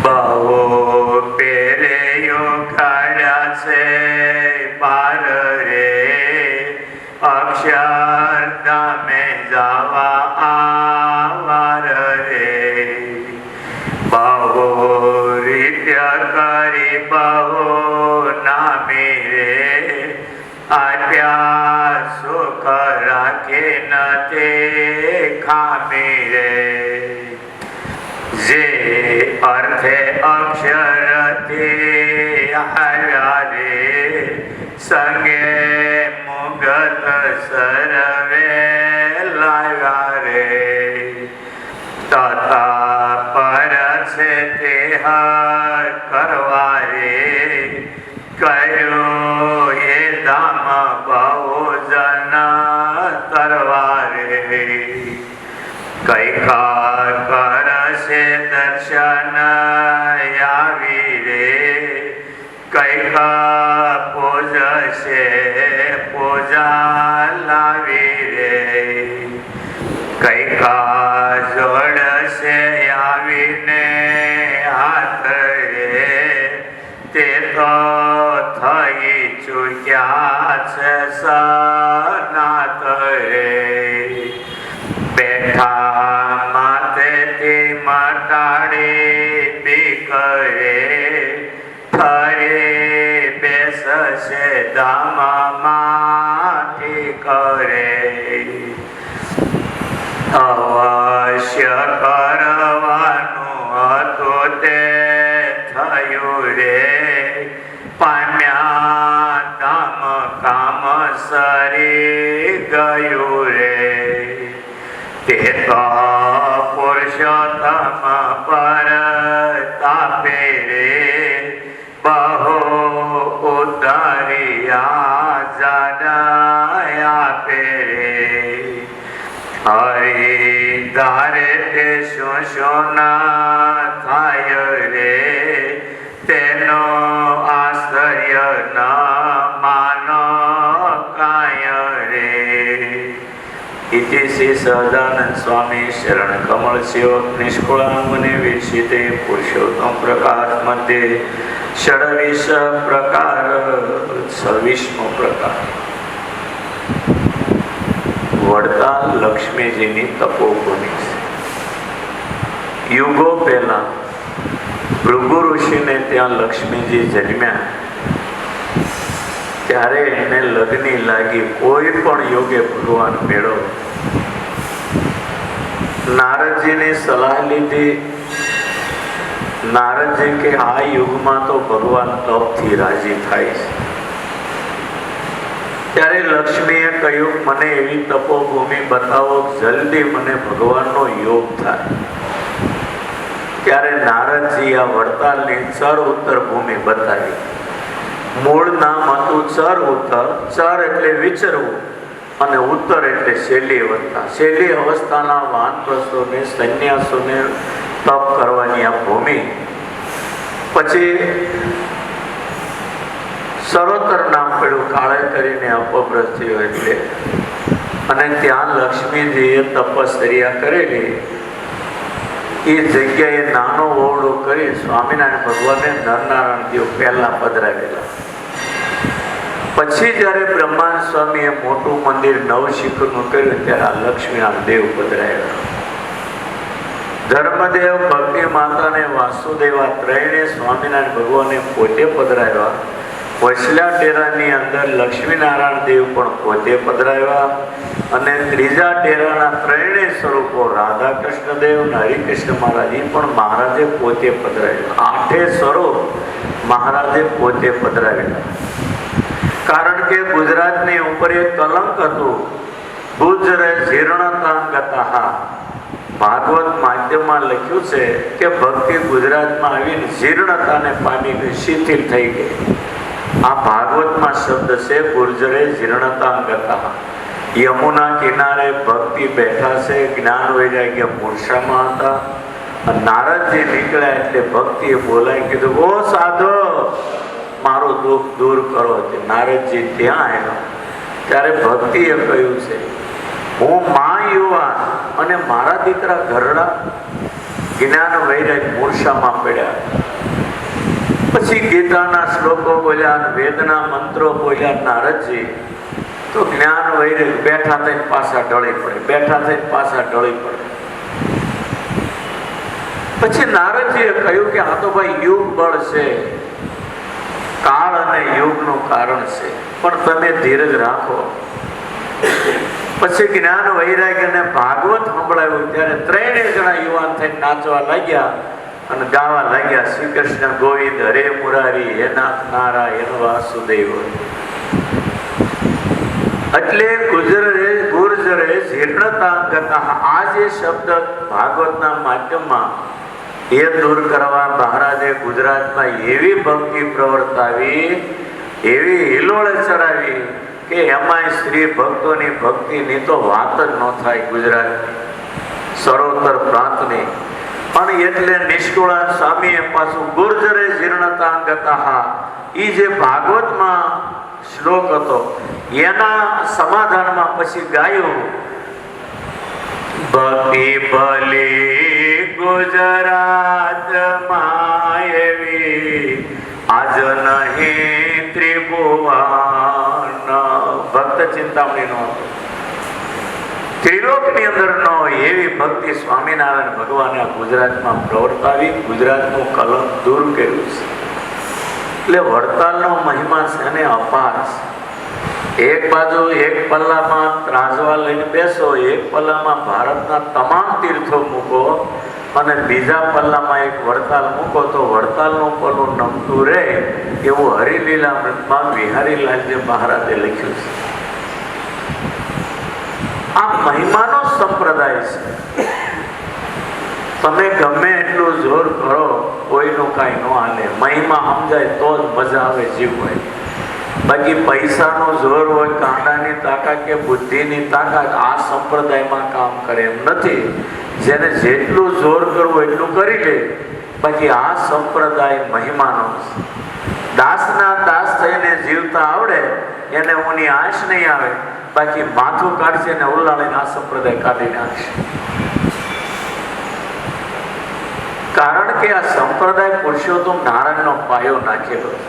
બહુ પેરેયો કાઢ્યા છે પાર રે, અક્ષરધામે જવા આવાર રે. બહુ રીત્ય કરી બહુ નામી રે, આપ્યા સુખ રાખે નથી ખામી રે. જે અર્થે અક્ષરથી આવ્યા રે, સંગે મુગત સર્વે લાવ્યા રે. તથા પર છે તે હર કરવા રે, કયો એ ધામ બહુ જન તરવા રે. કૈકા કરશે દર્શન આવી રે, કૈકા પૂજશે પૂજા લાવી રે. કૈકા જોડશે આવીને હાથ રે, તે તો થઈ ચૂક્યા છે સનાત રે. બેઠા માથેથી મટાડી બીક રે, ફરી બેસશે ધામમાં ઠીક રે. અવશ્ય કરવાનું હતું તે થયું રે, પામ્યા ધામ કામ સરી ગયું રે. તે તો પુરુષોત્તમ પર તાપે રે, બહુ ઉતાર્યા જાડા આપે રે. હરિ ધારે તે શું શું ના થાય રે, તેનો આશ્ચર્ય ન માનો કાય રે. ઇતિ શ્રી સહજાનંદ સ્વામી શરણ કમળ સેવક નિષ્કુળામુનિ વિરચિતે પુરુષોત્તમ પ્રકાશ મધ્યે ષડવિંશ પ્રકાર 26મો પ્રકાર. વડતાલ લક્ષ્મીજીની તપોભૂમિ. યુગો પહેલા ભૃગુ ઋષિને ત્યાં લક્ષ્મીજી જન્મ્યા, ત્યારે એને લગ્ની લાગી કોઈ પણ યોગે ભગવાન મેળવો. નારદજીની સલાહ લીધી. નારદજી કે આ યુગમાં તો ભગવાન તપથી રાજી થાય છે. ત્યારે લક્ષ્મીએ કહ્યું, મને એવી તપોભૂમિ બતાવો જલ્દી મને ભગવાનનો યોગ થાય. ત્યારે નારદજી આ વડતાલની ચર ઉત્તર ભૂમિ બતાવી. મૂળ નામ હતું ચર ઉત્તર. ચર એટલે વિચરવું અને ઉત્તર એટલે શૈલી અવસ્થા. શૈલી અવસ્થાના વાનપ્રસ્થોને સંન્યાસોને તપ કરવાની આ ભૂમિ. પછી સરોતર નામ પડ્યું, કાળે કરીને અપભ્રષ્ટ થયો એટલે. અને ત્યાં લક્ષ્મીજીએ તપશ્ચર્યા કરેલી. એ જગ્યાએ નાનો ઓરડો કરી સ્વામિનારાયણ ભગવાને નરનારાયણ દેવ પહેલા પધરાવેલા. પછી જયારે બ્રહ્માંડ સ્વામીએ મોટું મંદિર નવશિખરનું કર્યું, ત્યારે આ લક્ષ્મીનારાયણ દેવ પધરાવેલા. ધર્મદેવ, ભક્તિ માતા અને વાસુદેવા ત્રણે સ્વામિનારાયણ ભગવાને પોતે પધરાવ્યા. વસલા ડેરાની અંદર લક્ષ્મીનારાયણ દેવ પણ પોતે પધરાવ્યા. અને ત્રીજા ડેરાના ત્રણેય સ્વરૂપો રાધા કૃષ્ણ દેવ અને હરિકૃષ્ણ મહારાજ પણ મહારાજે પોતે પધરાવ્યા. 8 સ્વરૂપ મહારાજે પોતે પધરાવેલા. કારણ કે ગુજરાતની ઉપર એક કલંક હતું, ગુજરે જીર્ણતાંગતા. ભાગવત માધ્યમમાં લખ્યું છે કે ભક્તિ ગુજરાતમાં આવીને જીર્ણતાને પામી ગઈ, શિથિલ થઈ ગઈ. આ ભાગવતમાં શબ્દ છે, ગુર્જરે જીર્ણતાંગતા. યમુના કિનારે ભક્તિ બેઠા છે, જ્ઞાન વૈરાગ્ય મૂર્છામાં હતા. નારદજી નીકળ્યા એટલે ભક્તિએ બોલાવી કીધું, ઓ સાધો, મારું દુઃખ દૂર કરો. નારદજી ત્યાં આવ્યા ત્યારે ભક્તિએ કહ્યું છે, હું મા યુવાન અને મારા દીકરા ઘરડા, જ્ઞાન વૈરાગ મૂર્છામાં પડ્યા. પછી ગીતાના શ્લોકો બોલ્યા, વેદના મંત્રો બોલ્યા નારદજી. તો જ્ઞાન વૈરાગ બેઠા થઈને પાછા ઢળી પડે, બેઠા થઈને પાછા ઢળી પડે. પછી નારદજીએ કહ્યું કે આ તો ભાઈ યુગ બળ છે, કાળ અને યુગનું કારણ છે, પણ તમે ધીરજ રાખો. પછી જ્ઞાન વૈરાગ અને ભાગવત સંભળાવ્યું ત્યારે ત્રણેય જણા યુવાન થઈને નાચવા લાગ્યા અને ગાવા લાગ્યા, શ્રી કૃષ્ણ ગોવિંદ હરે મુરારી હે નાથ નારાયણ વાસુદેવ. એટલે ગુર્જરે જીર્ણતા ગતા આ જે શબ્દ ભાગવતના માધ્યમમાં એ દૂર કરવા મહારાજે ગુજરાતમાં એવી ભક્તિ પ્રવર્તાવી, એવી હિલોળે ચડાવી કે એમાંય સ્ત્રી ભક્તોની ભક્તિની તો વાત જ ન થાય ગુજરાતની, સરોતર પ્રાંતની. પણ એટલે નિષ્કુળાન સ્વામીએ પાછું ગુર્જરે જીર્ણતા ગતા એ જે ભાગવતમાં શ્લોક હતો એના સમાધાનમાં પછી ગાયું, ભક્તિ ભલી ગુજરાતમાં એવી આજ નહીં ત્રિભુવન. ભક્ત ચિંતામણી નો ત્રિલોકની અંદર ન હોય એવી ભક્તિ સ્વામિનારાયણ ભગવાને આ ગુજરાતમાં પ્રવર્તાવી, ગુજરાતનું કલંક દૂર કર્યું છે. એટલે વડતાલનો મહિમા છે ને અપાર છે. એક બાજુ એક પલ્લામાં ત્રાજવા લઈને બેસો, એક પલ્લામાં ભારતના તમામ તીર્થો મૂકો અને બીજા પલ્લામાં એક વડતાલ મૂકો તો વડતાલનું પલ્લું નમતું રહે એવું હરિલીલામૃતમાં વિહારીલાલજી મહારાજે લખ્યું છે. આ મહિમાનો સંપ્રદાય છે. તમે ગમે એટલું જોર કરો કોઈનું કાંઈ ન હાલે. મહિમા સમજાય તો જ મજા આવે જીવ હોય. બાકી પૈસાનો જોર હોય, કાંડાની તાકાત કે બુદ્ધિની તાકાત આ સંપ્રદાયમાં કામ કરે એમ નથી. જેને જેટલું જોર કરવું એટલું કરી લે. બાકી આ સંપ્રદાય મહિમાનો દાસના દાસ થઈને જીવતા આવડે એને ઉની આશ નહીં આવે. બાકી માથું કાઢશે ને ઉલાળીને આ સંપ્રદાય કાઢી નાખશે. કારણ કે આ સંપ્રદાય પુરુષોત્તમ નારાયણનો પાયો નાખેલો છે.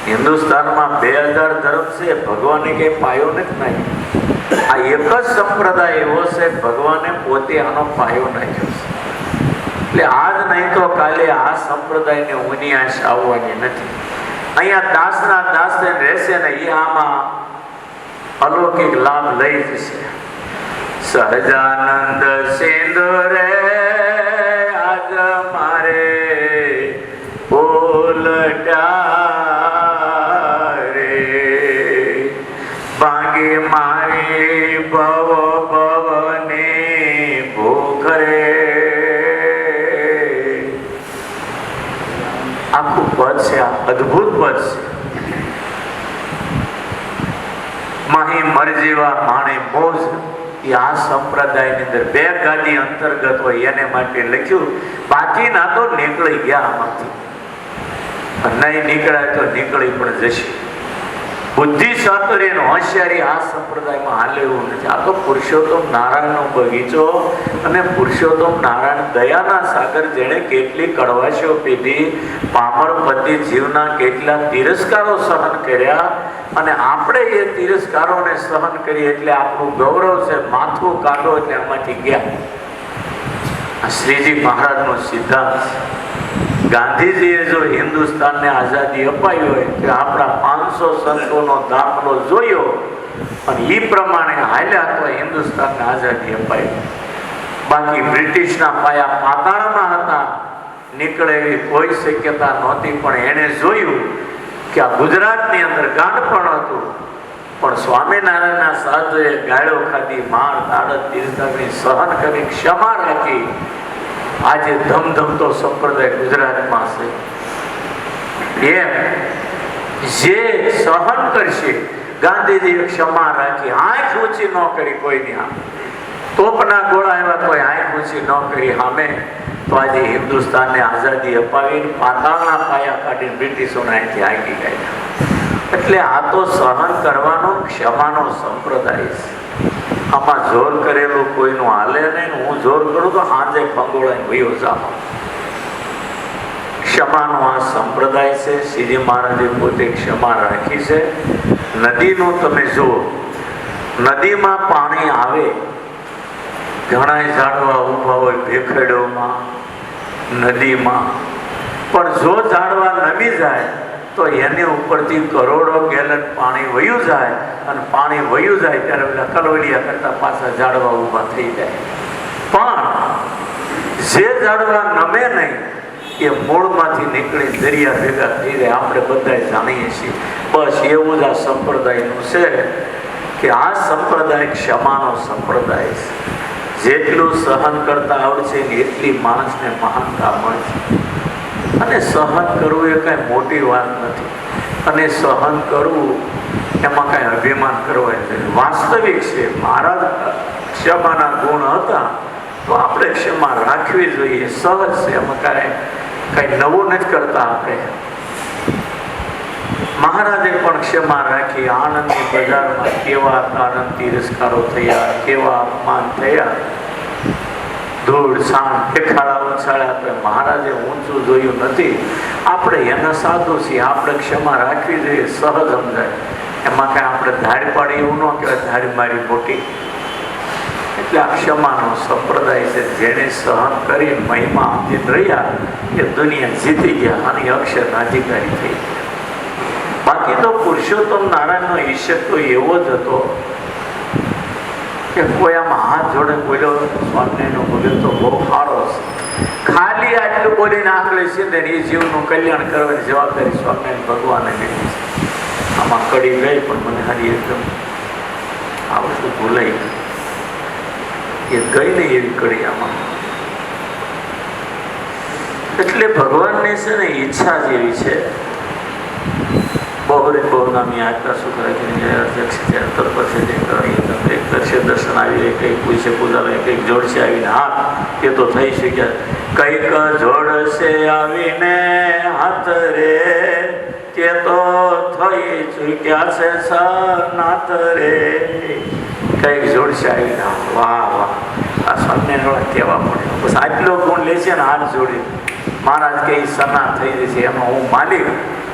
હિન્દુસ્તાનમાં 2000 ધર્મ છે, ભગવાને કઈ પાયો નથી નાખ્યો. આ એક જ સંપ્રદાય એવો છે ભગવાને પોતે આનો પાયો નાખ્યો છે. એટલે આજ નહીં તો કાલે આ સંપ્રદાયને ઊની આશ આવવાની નથી. અહીંયા દાસના દાસ રહેશે ને એ આમાં અલૌકિક લાભ લઈ જશે. સહજાનંદ સિંધુ રે આજ મારે બોલટા રે, ભાંગી મારી ભવ ભવની ભૂખ રે. આખું પદ છે, આ અદભુત પદ છે. માહી મરજીવા માણે મોજ એ આ સંપ્રદાયની અંદર 2 ગાદી અંતર્ગત હોય એને માટે લખ્યું. બાકીના તો નીકળી ગયા આમાંથી, નહીં નીકળાય તો નીકળી પણ જશે. બુદ્ધિ ચાતુર્ય હોશિયારી આ સંપ્રદાયમાં હાલે એવું નથી. આ તો પુરુષોત્તમ નારાયણનો બગીચો અને પુરુષોત્તમ નારાયણ દયાના સાગર જેણે કેટલી કડવાશીઓ પીધી, પામરપતિ જીવના કેટલા તિરસ્કારો સહન કર્યા અને આપણે એ તિરસ્કારોને સહન કરીએ એટલે આપણું ગૌરવ છે. માથું કાઢો એટલે આમાંથી ગયા. આ શ્રીજી મહારાજનો સિદ્ધાંત. ગાંધીજીએ જો હિન્દુસ્તાનને આઝાદી અપાઈ હોય કે આપણા 500 સંતોનો દાખલો જોયો અને એ પ્રમાણે હાલ્યા તો હિન્દુસ્તાનને આઝાદી અપાઈ. બાકી બ્રિટિશના પાયા પાતાળમાં હતા, નીકળે એવી કોઈ શક્યતા નહોતી. પણ એણે જોયું કે આ ગુજરાતની અંદર ગાંડપણ હતું, પણ સ્વામિનારાયણના સાધુએ ગાળો ખાધી, માર તાડત તીર્થાગ્નિ સહન કરી, ક્ષમા રાખી. આજે ધમધમતો સંપ્રદાય ગુજરાતમાં છે. એમ જે સહન કરશે, ગાંધીજીએ ક્ષમા રાખી, આંખ ઊંચી ન કરી કોઈની. આમ તોપના ગોળા આવ્યા કોઈ આંખ ઊંચી ન કરી સામે, તો આજે હિન્દુસ્તાનને આઝાદી અપાવીને પાતાળના પાયા કાઢીને બ્રિટિશોને અહીંથી હાંકી ગયા. એટલે આ તો સહન કરવાનો ક્ષમાનો સંપ્રદાય છે. આમાં જોર કરેલું કોઈનું હાલે નહીં. હું જોર કરું તો હાજે ફંગોળાઈ વયો જાવ. ક્ષમાનો આ સંપ્રદાય છે. શ્રીજી મહારાજે પોતે ક્ષમા રાખી છે. નદીનું તમે જુઓ, નદીમાં પાણી આવે, ઘણા ઝાડવા ઊભા હોય ભેખડોમાં, નદીમાં, પણ જો ઝાડવા નમી જાય તો એની ઉપરથી કરોડો ગેલન પાણી વયું જાય, અને પાણી વયું જાય ત્યારે પેલા કલવડિયા કરતા પાછા ઝાડવા ઊભા થઈ જાય. પણ જે ઝાડવા નમે નહીં એ મૂળમાંથી નીકળી દરિયા ભેગા થઈ જાય. આપણે બધા જાણીએ છીએ. બસ એવું જ આ સંપ્રદાયનું છે કે આ સંપ્રદાય ક્ષમાનો સંપ્રદાય છે. જેટલું સહન કરતા આવડશે એટલી માણસને મહાનતા મળશે. અને સહન કરવું એ કાંઈ મોટી વાત નથી. અને સહન કરવું એમાં કાંઈ અભિમાન કરવા નથી. વાસ્તવિક છે. મારા ક્ષમાના ગુણ હતા તો આપણે ક્ષમા રાખવી જોઈએ. સહજ છે. એમાં કાંઈ નવું નથી કરતા આપણે. મહારાજે પણ ક્ષમા રાખી. આનંદની બજારમાં કેવા આનંદ તિરસ્કારો થયા, કેવા અપમાન થયા, ધૂળ સાણ દેખાડા ઉછાળ્યા. મહારાજે ઊંચું જોયું નથી. આપણે એના સાધુ છીએ. આપણે ક્ષમા રાખવી જોઈએ. સહજ સમજાય. એમાં કાંઈ આપણે ધાડ પાડી એવું ન કહેવાય, ધાડ મારી મોટી. એટલે આ ક્ષમાનો સંપ્રદાય છે. જેને સહન કરી મહિમા અજીત રહ્યા એ દુનિયા જીતી ગયા અને અક્ષર અધિકારી થઈ. બાકી તો પુરુષોત્તમ નારાયણનો ઈશ્વર તો એવો જ હતો કે કોઈ આમાં હાથ જોડે બોલ્યો સ્વામિનારાયણનો બોલ્યો તો બહુ સારો છે. ખાલી આટલું બોલીને આંગળી સીધે એ જીવનું કલ્યાણ કરવાની જવાબદારી સ્વામિનારાયણ ભગવાને લીધી છે. આમાં કડી ગઈ પણ મને હારી એકદમ આ વસ્તુ ભૂલાઈ એ ગઈ નહીં એવી કડી આમાં. એટલે ભગવાનની છે ને ઈચ્છા જેવી છે. બહુરે બહુનામી આજકા શુક્ર દર્શન આવી રહે, કંઈક પૂછે પૂજાવે, કંઈક જોડશે આવીને હાથ એ તો થઈ શક્યા. કંઈક જોડશે આવીને હાથ રે તે તો થઈ ચૂક્યા છે સનાથ રે. કંઈક જોડશે આવીને હાથ. વાહ વાહ, આ સ્વામિનારાયણ કહેવા પડે. બસ આટલો ગુણ લે છે ને હાથ જોડી. મહારાજ કે સના થઈ જશે એમાં હું માલિક,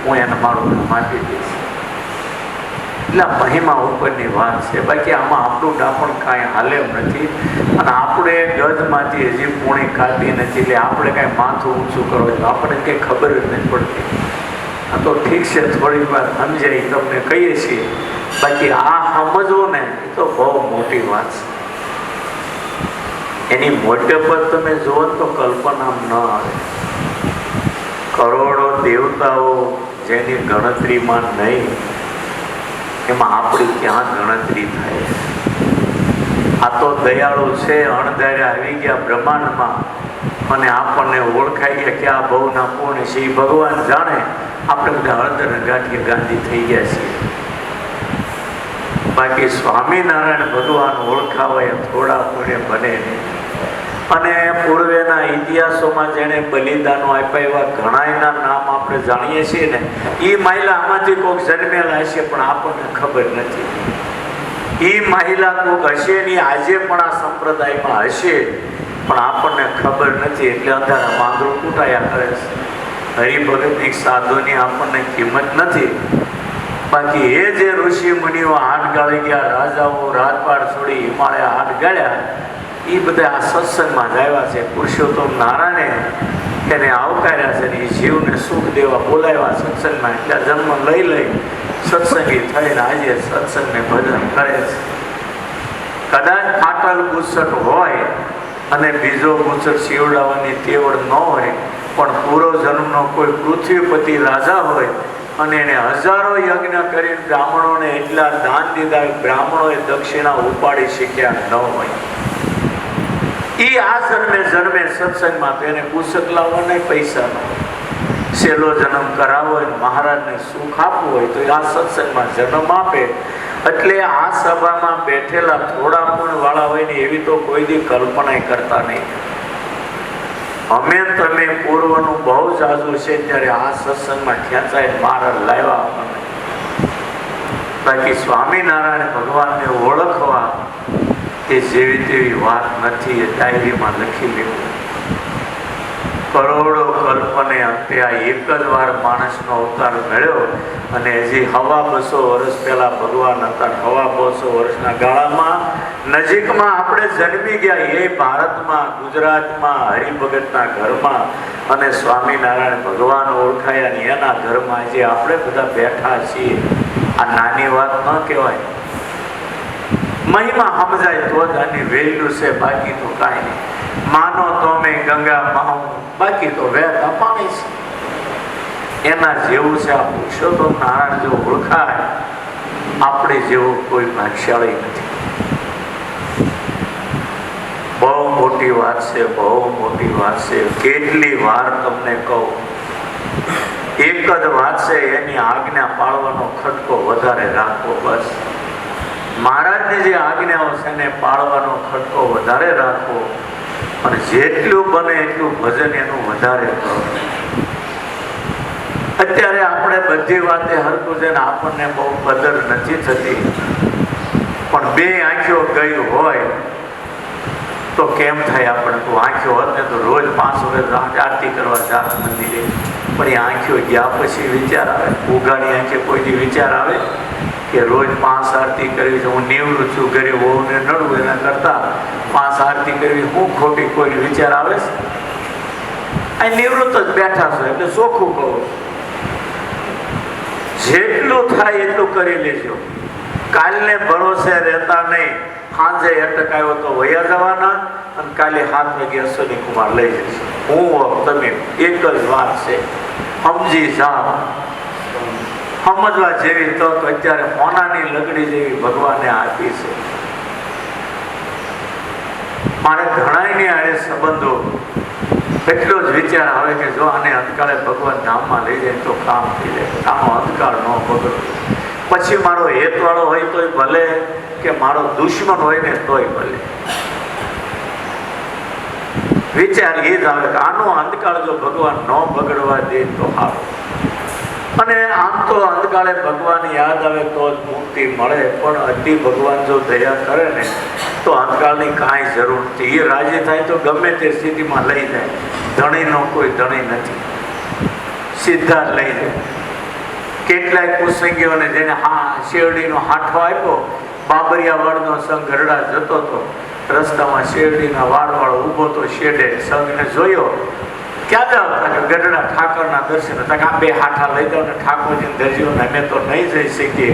હું એને મારું માપી દઈશ. એટલે મહિમા ઉપરની વાત છે. બાકી આમાં આપણું ડાપણ કાંઈ હાલે એમ નથી. અને આપણે ગજમાંથી હજી પૂણી ખાતી નથી. એટલે આપણે કાંઈ માથું ઊંચું કરો છો આપણને કંઈ ખબર જ નથી પડતી. આ તો ઠીક છે, થોડીક વાર સમજાય તમને કહીએ છીએ. બાકી આ સમજવું ને એ તો બહુ મોટી વાત છે. એની મોટે પર તમે જુઓ તો કલ્પના ન આવે. કરોડો દેવતાઓ જેની ગણતરીમાં નહીં, એમાં આપણી ક્યાં ગણતરી થાય. આ તો દયાળુ છે. અણધાર્યા આવી ગયા બ્રહ્માંડમાં અને આપણને ઓળખાઈ ગયા કે આ બહુના પૂર્ણ છે. એ ભગવાન જાણે. આપણે બધા હળદર ગાંઠીએ ગાંધી થઈ ગયા છીએ. બાકી સ્વામિનારાયણ ભગવાન ઓળખાવા એ થોડા પુણ્ય બને નહીં. અને પૂર્વેના ઇતિહાસોમાં જેણે બલિદાનો આપ્યા એવા ઘણાયના નામ આપણે જાણીએ છીએ ને. એ મહિલા આમાંથી કોઈક જન્મેલા હશે પણ આપણને ખબર નથી. એ મહિલા કોઈક હશે ને આજે પણ આ સંપ્રદાયમાં હશે પણ આપણને ખબર નથી. એટલે અંધારા માંદરું કૂટાયા કરે છે. હરિભગતની સાધુની આપણને કિંમત નથી. બાકી એ જે ઋષિ મુનિઓ હાથ ગાળી ગયા, રાજાઓ રાજપાટ છોડી હિમાલય હાથ ગાળ્યા, એ બધા આ સત્સંગમાં જ આવ્યા છે. પુરુષોત્તમ નારાયણે એને આવકાર્યા છે ને એ જીવને સુખ દેવા બોલાવ્યા સત્સંગમાં. એટલે જન્મ લઈ સત્સંગી થઈને આજે સત્સંગને ભજન કરે છે. કદાચ ફાટલ ગુસટ હોય અને બીજો ગુસટ સીવડાવવાની તેવડ ન હોય, પણ પૂરો જન્મનો કોઈ પૃથ્વીપતિ રાજા હોય અને એને હજારો યજ્ઞ કરીને બ્રાહ્મણોને એટલા દાન દીધા, બ્રાહ્મણોએ દક્ષિણા ઉપાડી શક્યા ન હોય, એ આ જન્મે સત્સંગમાં તેને પુસ્તક લાવવાના પૈસા ન હોય. સહેલો જન્મ કરાવો હોય, મહારાજને સુખ આપવું હોય તો આ સત્સંગમાં જન્મ આપે. એટલે આ સભામાં બેઠેલા થોડા પણ વાળા હોય ને એવી તો કોઈ દી કલ્પના કરતા નહીં. અમે તમે પૂર્વનું બહુ જાજુ છે ત્યારે આ સત્સંગમાં ખેંચાય મહારાજ લાવ્યા આપણને. બાકી સ્વામિનારાયણ ભગવાનને ઓળખવા એ જેવી તેવી વાત નથી, એ ડાયરીમાં લખી લેવું. કરોડો કલ્પને અંતે આ એક જ વાર માણસનો અવતાર મળ્યો, અને હજી 250 વર્ષ પહેલા ભગવાન હતા. 250 વર્ષના ગાળામાં નજીકમાં આપણે જન્મી ગયા, એ ભારતમાં, ગુજરાતમાં, હરિભગતના ઘરમાં, અને સ્વામિનારાયણ ભગવાન ઓળખાયા ને એના ઘરમાં જે આપણે બધા બેઠા છીએ. આ નાની વાત ન કહેવાય. મહિમા સમજાય તો જ આની વેલ્યુ છે, બાકી તો કાંઈ નહીં. માનો તો અમે ગંગા માઉ, બાકી તો વહેતા પાણી છે. એના જેવું છે આ પુરુષોત્તમ નારાયણ જેવું ઓળખાય, આપણે જેવું કોઈ ભાગ્યશાળી નથી. બહુ મોટી વાત છે, બહુ મોટી વાત છે. કેટલી વાર તમને કહું, એક જ વાત છે, એની આજ્ઞા પાળવાનો ખટકો વધારે રાખવો. બસ મહારાજની જે આજ્ઞાઓ છે ને પાળવાનો ખટકો વધારે રાખવો, અને જેટલું બને એટલું ભજન એનું વધારે કરો. અત્યારે આપણે બધી વાતે હરકું છે ને આપણને બહુ કદર નથી થતી, પણ 2 આંખો ગઈ હોય તો કેમ થાય? આપણે તો આંખો હોત ને તો રોજ 5 વર્ષ આરતી કરવા જાત મંદિરે, પણ એ આંખો ગયા પછી વિચાર આવે? ઉઘાડી આંખે કોઈથી વિચાર આવે કે રોજ 5 આરતી કરવી છે? હું નિવૃત્ત છું, ઘરે વહુને નડવું, એના કરતા 5 આરતી કરવી હું ખોટી? કોઈ વિચાર આવે છે? આ નિવૃત્ત જ બેઠા છો એટલે ચોખ્ખું કહું, જેટલું થાય એટલું કરી લેજો. કાલને ભરોસે રહેતા નહીં. સાંજે અટકાયો તો વયા જવાના, અને કાલે 7 વાગે અશ્વિની કુમાર લઈ જશે. હું તમે એક જ વાત છે, સમજી જાઓ. સમજવા જેવી તક અત્યારે મોનાની લગડી જેવી ભગવાને આપી છે. મારે ઘણાયની આડે સંબંધો એટલો જ વિચાર આવે કે જો આને અંતકાળે ભગવાન ધામમાં લઈ જાય તો કામ થઈ જાય. આનો અંતકાળ ન બગડો. પછી મારો હેતવાળો હોય તોય ભલે, કે મારો દુશ્મન હોય ને તોય ભલે. વિચાર એ જ આવે કે આનો અંતકાળ જો ભગવાન ન બગડવા દે તો સારું. અને આમ તો અંતકાળે ભગવાન યાદ આવે તો જ મુક્તિ મળે, પણ અતિ ભગવાન જો દયા કરે ને તો અંતકાળની કાંઈ જરૂર નથી. એ રાજી થાય તો ગમે તે સ્થિતિમાં લઈ જાય. ધણીનો કોઈ ધણી નથી, સીધા જ લઈ જાય. કેટલાય કુસંગીઓને જેને શેરડીનો હાંઠો આપ્યો, બાબરિયા વાળનો સંઘ ગરડા જતો હતો, રસ્તામાં શેરડીના વાળવાળો ઊભો તો શેડે સંઘને જોયો. ક્યાં જાવ? ગઢડા ઠાકરના દર્શન હતા. આ 2 હાંઠા લઈ જાઓ ને ઠાકોરજીને ધરજો ને. અમે તો નહીં જઈ શકીએ,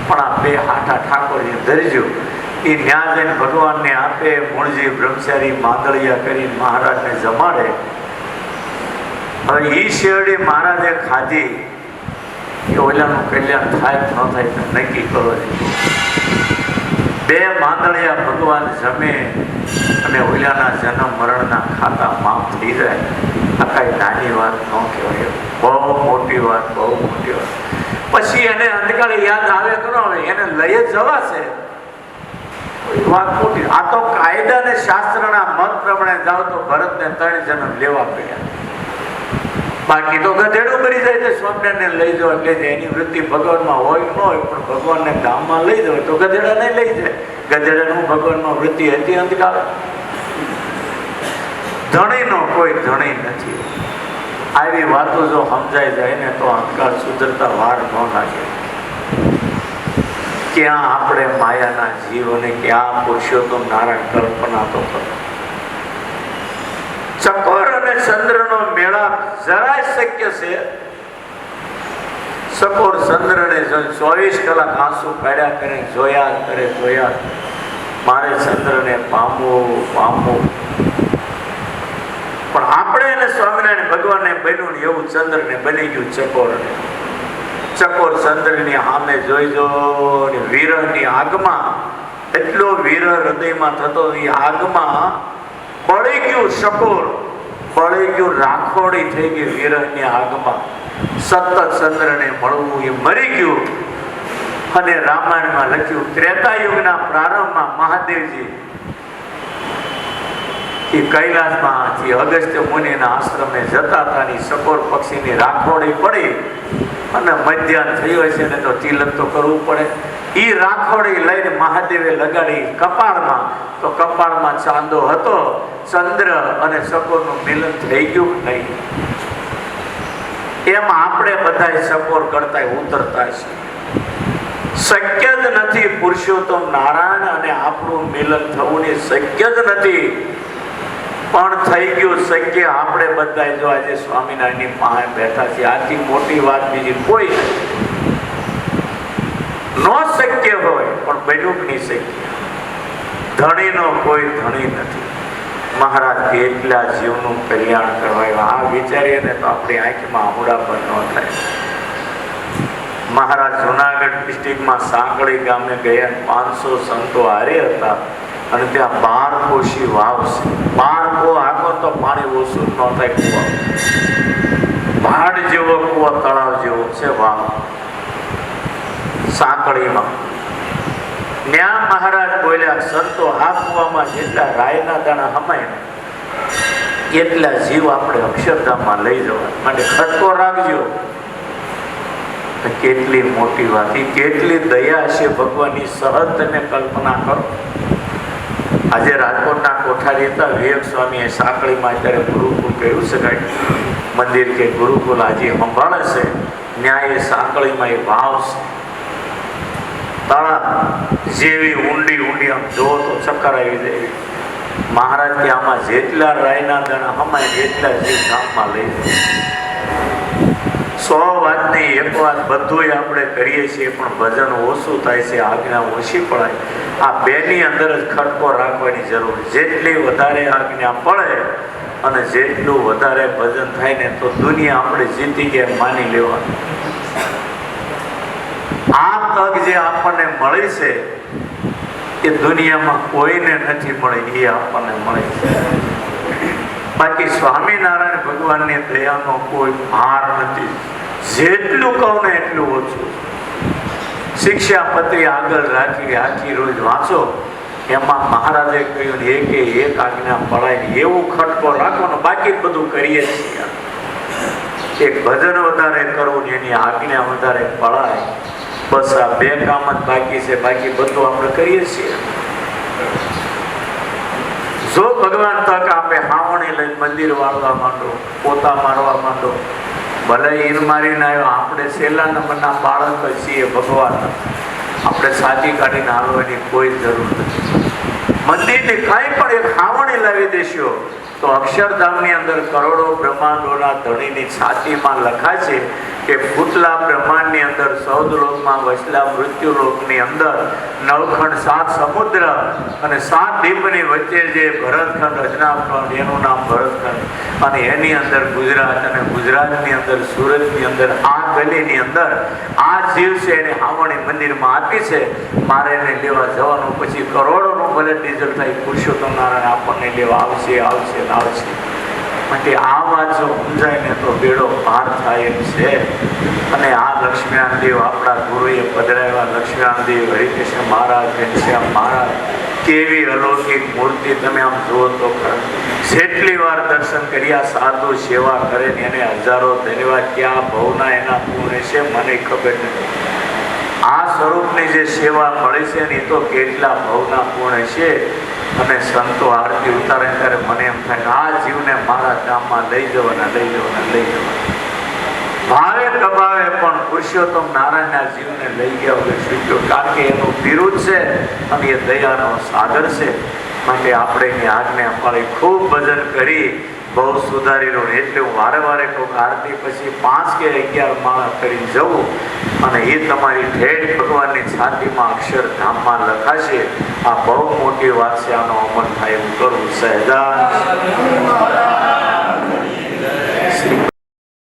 પણ આ 2 હાંઠા ઠાકોરજીને ધરજો. એ ન્યા જઈને ભગવાનને આપે. મૂળજી બ્રહ્મચારી માંદળિયા કરીને મહારાજને જમાડે. હવે એ શેરડી મહારાજે ખાધી કે ઓલાનું કલ્યાણ થાય કે ન થાય તો નક્કી કરો. 2 માંદળિયા ભગવાન જમે અને ઓલાના જન્મ મરણના ખાતા માફ થઈ જાય. આ કાંઈ નાની વાત ન કહેવાય, બહુ મોટી વાત, બહુ મોટી વાત. પછી એને અંતકાળે યાદ આવે કે ન આવે, એને લઈ જ જવાશે. વાત મોટી. આ તો કાયદા ને શાસ્ત્રના મત પ્રમાણે જાઓ તો ભરતને 3 જન્મ લેવા પડ્યા. બાકી તો ગધેડું કરી જાય તો સ્વામિનારાયણ લઈ જાઓ એટલે એની વૃત્તિ ભગવાનમાં હોય ન હોય, પણ ભગવાનને ધામમાં લઈ જવાય તો ગધેડા નહીં લઈ જાય. ગધેડાનું ભગવાનમાં વૃત્તિ હતી અંતકાળે. ધણીનો કોઈ ધણી નથી. આવી વાતો જો સમજાઈ જાય ને તો અંતકાળ સુધરતા વાર ન લાગે. ક્યાં આપણે માયાના જીવ અને ક્યાં પુરુષોત્તમ નારાયણ કલ્પના તો કરો. ચકોર અને ચંદ્રનો મેળાપ જરાય શક્ય છે? ચકોર ચંદ્રને 24 કલાક આંસુ કાઢ્યા કરે, જોયા કરે, જોયા. મારે ચંદ્રને પામવું, પામવું. પણ આપણે એને સ્વામિનારાયણ ભગવાનને બન્યું ને એવું ચંદ્રને બની ગયું ચકોરને. ચકોર ચંદ્રની સામે જોઈજો ને વિરહની આગમાં, એટલો વિરહ હૃદયમાં થતો. એ આગમાં બળી ગયું ચકોર, બળી ગયું, રાખોડી થઈ ગઈ વિરહની આગમાં. સતત ચંદ્રને મળવું, એ મરી ગયું. અને રામાયણમાં લખ્યું, ત્રેતાયુગના પ્રારંભમાં મહાદેવજી એ કૈલાસમાંથી અગસ્ત્ય મુનિના આશ્રમે જતા હતા. ચકોર પક્ષીની રાખોડી પડી અને મધ્યાહન થયું હશે ને તો તિલક તો કરવું પડે. એ ઈ રાખોડી લઈને મહાદેવે લગાડી કપાળમાં, તો કપાળમાં ચાંદો હતો. ચંદ્ર અને સકોરનું મિલન થઈ ગયું નહીં. એમાં આપણે બધા સકોર કરતા ઉતરતા છે. શક્ય જ નથી પુરુષોત્તમ નારાયણ અને આપણું મિલન થવું ને શક્ય જ નથી. પણ થઈ ગયું શક્ય. આપણે બધા જો આજે સ્વામિનારાયણની પાસે બેઠા છીએ, આથી મોટી વાત બીજી કોઈ નો શક્ય હોય પણ બન્યું નહીં શક્ય. ધણીનો કોઈ ધણી નથી. મહારાજ કેટલા જીવનું કલ્યાણ કરવા, આ વિચારીએ ને તો આપણી આંખમાં આમુડા પર ન થાય. મહારાજ જુનાગઢ ડિસ્ટ્રિક્ટમાં સાંકળી ગામે ગયા, 500 સંતો હારે હતા અને ત્યાં 12 કોશી વાવ છે. 12 કો આખો તો પાણી ઓછું ન થાય. કુવા ભાડ જેવો કુવો, તળાવ જેવો છે વાવ સાંકળીમાં. ત્યાં મહારાજ બોલ્યા, સંતો આ કુવામાં જેટલા રાયના દાણા હમાય એટલા જીવ આપણે અક્ષરધામમાં લઈ જવા માટે ખટકો રાખજો. કેટલી મોટી વાત, કેટલી દયા છે ભગવાનની, સહજ તમે કલ્પના કરો. આજે રાજકોટના કોઠારી હતા વિવેક સ્વામીએ સાંકળીમાં અત્યારે ગુરુકુલ કહ્યું છે, કાંઈ મંદિર કે ગુરુકુલ આજે સંભાળે છે. ન્યાય સાંકળીમાં એ વાવ છે, તળાવ જેવી ઊંડી ઊંડી, આમ જો તો ચક્કર આવી જાય. મહારાજ કે આમાં જેટલા રાયના દાણા હમાય એટલા જીવ ધામમાં લઈ જાય. 100 વાત નહીં, એક વાત બધું આપણે કરીએ છીએ પણ ભજન ઓછું થાય છે, આજ્ઞા ઓછી પડાય. આ બેની અંદર જ ખટકો રાખવાની જરૂર. જેટલી વધારે આજ્ઞા પડે અને જેટલું વધારે ભજન થાય ને તો દુનિયા આપણે જીતી ગયા માની લેવાનું. આ તક જે આપણને મળી છે એ દુનિયામાં કોઈને નથી મળી, એ આપણને મળી છે. બાકી સ્વામિનારાયણ ભગવાનની દયાનો કોઈ ભાર નથી. જેટલું કહું ને એટલું ઓછું. શિક્ષાપત્રી આગળ રાખી આખી રોજ વાંચો, એમાં મહારાજે કહ્યું એક આજ્ઞા પડાય એવું ખટકો રાખવાનો. બાકી બધું કરીએ છીએ. એક ભજન વધારે કરવું ને એની આજ્ઞા વધારે પડાય, બસ આ 2 કામ જ બાકી છે. બાકી બધું આપણે કરીએ છીએ. જો ભગવાન તક આપે, હાવણી લઈને મંદિર વાળવા માંડો, પોતા મારવા માંડો. ભલે ઈર મારીને આવ્યો, આપણે છેલ્લા નંબરના બાળક છીએ ભગવાન. આપણે સાચી કાઢીને હાલવાની કોઈ જરૂર નથી. મંદિરની કાંઈ પણ એક હાવણી લાવી દેશો તો અક્ષરધામની અંદર કરોડો બ્રહ્માંડોના ધણીની છાતીમાં લખાય છે કે ભૂતલા બ્રહ્માંડની અંદર 14 લોકમાં વસલા મૃત્યુલોકની અંદર 9 ખંડ 7 સમુદ્ર અને 7 દ્વીપની વચ્ચે જે ભરતખંડ અજનાભખંડ, એનું નામ ભરતખંડ, અને એની અંદર ગુજરાત, અને ગુજરાતની અંદર સુરતની અંદર આ ગલીની અંદર આ જીવ છે એને હાવણી મંદિરમાં આપી છે. મારે એને લેવા જવાનું, પછી કરોડોનું ભલે ડીઝલ થાય, પુરુષોત્તમ નારાયણ આપણને લેવા આવશે આવશે આવશે. માટે આ વાત જો સમજાય ને તો બેડો પાર થાય એમ છે. અને આ લક્ષ્મીનારાયણ દેવ આપણા ગુરુએ પધરાવ્યા, લક્ષ્મીનારાયણ દેવ, હરિકૃષ્ણ મહારાજ, ઘનશ્યામ મહારાજ, કેવી અલૌકિક મૂર્તિ. તમે આમ જુઓ તો જેટલી વાર દર્શન કર્યા, સાધુ સેવા કરે ને એને હજારો ધન્યવાદ. ક્યાં ભવના એના પુણ્ય છે મને ખબર નથી. આ સ્વરૂપની જે સેવા મળી છે ને એ તો કેટલા ભવના પુણ્ય છે. અને સંતો આરતી ઉતારે ત્યારે મને એમ થાય કે આ જીવને મારા ગામમાં લઈ જવાના, લઈ જવાના, લઈ જવાના. ભાવે કબાવે પણ પુરુષોત્તમ નારાયણના જીવને લઈ ગયા વગર છૂટ્યો. કારણ કે એનું બિરુદ છે અને એ દયાનો સાગર છે. માટે આપણે એની આજ્ઞા પાળી ખૂબ ભજન કરી બહુ સુધારેલું. એટલે હું વારે વારે કહું, આરતી પછી 5 કે 11 માળા કરી જવું અને એ તમારી ઠેઠ ભગવાનની છાતીમાં અક્ષરધામમાં લખાશે. આ બહુ મોટી વાત છે. આનો અમલ થાય એવું કરવું. સહેજાન